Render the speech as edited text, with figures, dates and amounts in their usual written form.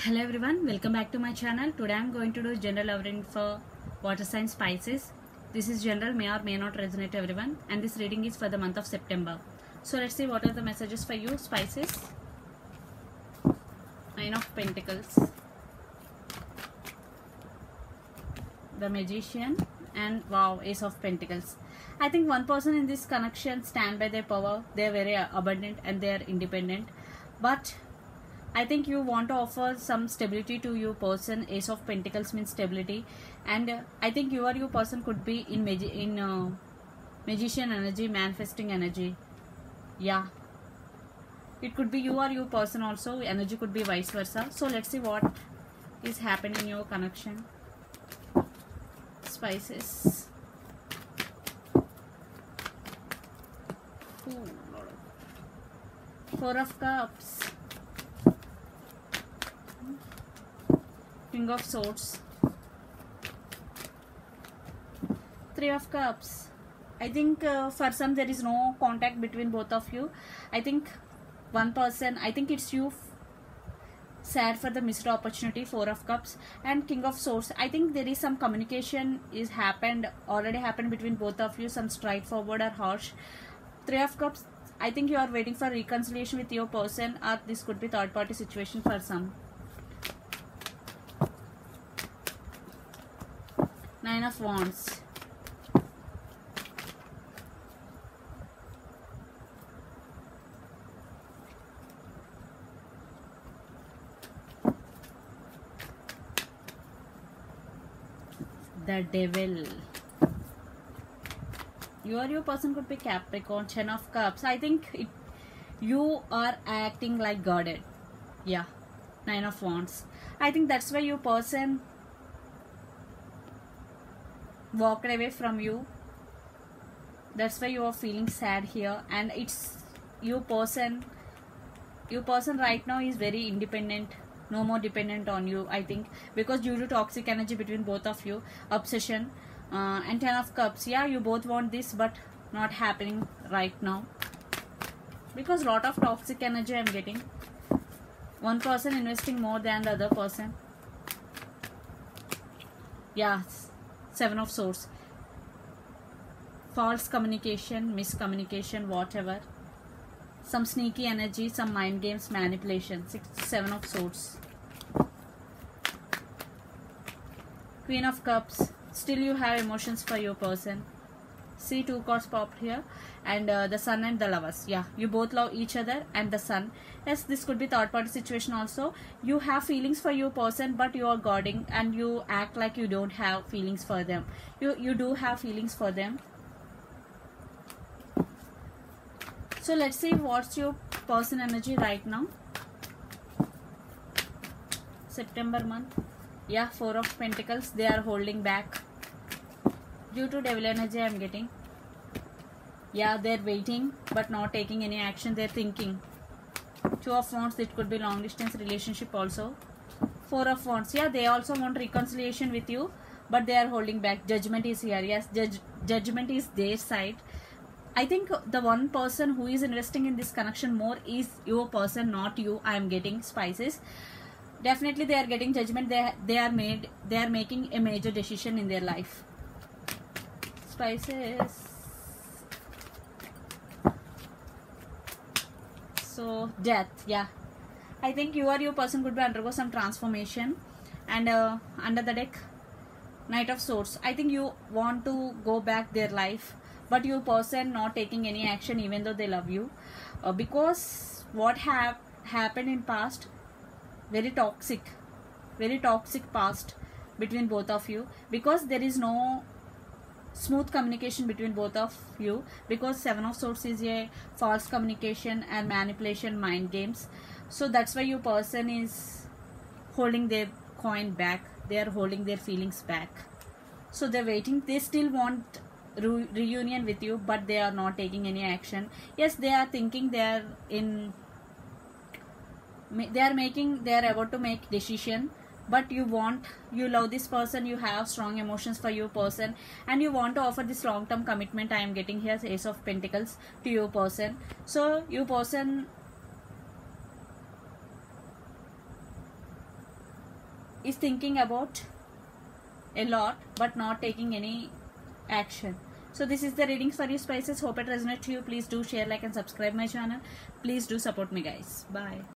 Hello everyone, welcome back to my channel. Today I am going to do general reading for water sign Pisces. This is general, may or may not resonate to everyone, and this reading is for the month of September. So let's see what are the messages for you, Pisces. Nine of Pentacles, the Magician, and wow, Ace of Pentacles. I think one person in this connection stand by their power. They are very abundant and they are independent, but I think you want to offer some stability to your person. Ace of Pentacles means stability, and I think you or your person could be in magician energy, manifesting energy. Yeah, it could be you or your person also. Energy could be vice versa. So let's see what is happening in your connection, Pisces. Four of Cups, King of Swords, Three of Cups. I think for some there is no contact between both of you. I think one person, I think it's you sad for the missed opportunity. Four of Cups and King of Swords. I think there is some communication is already happened between both of you, some straightforward or harsh. Three of Cups, I think you are waiting for reconciliation with your person, or this could be third party situation for some. Nine of Wands, the Devil. You or your person could be Capricorn. Ten of Cups. I think you are acting like guarded. Yeah. Nine of Wands. I think that's why your person walked away from you. That's why you are feeling sad here, and it's your person right now is very independent, no more dependent on you, I think, because due to toxic energy between both of you, obsession, and Ten of Cups. Yeah, you both want this, but not happening right now because lot of toxic energy I'm getting. One person investing more than the other person. Yeah, Seven of Swords. False communication, miscommunication, whatever. Some sneaky energy, some mind games, manipulation. Seven of Swords. Queen of Cups. Still you have emotions for your person. See, two cards popped here, and the Sun and the Lovers. Yeah, you both love each other, and the Sun. Yes, this could be third party situation also. You have feelings for your person, but you are guarding and you act like you don't have feelings for them. You do have feelings for them. So let's see what's your person energy right now, September month. Yeah, Four of Pentacles. They are holding back due to devil energy I'm getting. Yeah, they're waiting but not taking any action. They're thinking. Two of Wands. It could be long distance relationship also. Four of Wands. Yeah, they also want reconciliation with you, but they are holding back. Judgment is here. Yes, judgment is their side. I think the one person who is investing in this connection more is your person, not you. I am getting, Pisces. Definitely they are getting judgment. They are making a major decision in their life, Pisces. So Death. Yeah, I think you or your person could be undergo some transformation, and under the deck, Knight of Swords. I think you want to go back their life, but your person not taking any action even though they love you, because what happened in past, very toxic past between both of you, because there is no smooth communication between both of you, because Seven of Swords is a false communication and manipulation, mind games. So that's why your person is holding their coin back. They are holding their feelings back. So they're waiting. They still want reunion with you, but they are not taking any action. Yes, they are thinking, they are about to make decision, but you love this person, you have strong emotions for your person, and you want to offer this long-term commitment. I am getting here Ace of Pentacles to your person. So your person is thinking about a lot but not taking any action. So this is the reading for you, Spices. Hope it resonates to you. Please do share, like and subscribe my channel. Please do support me, guys. Bye.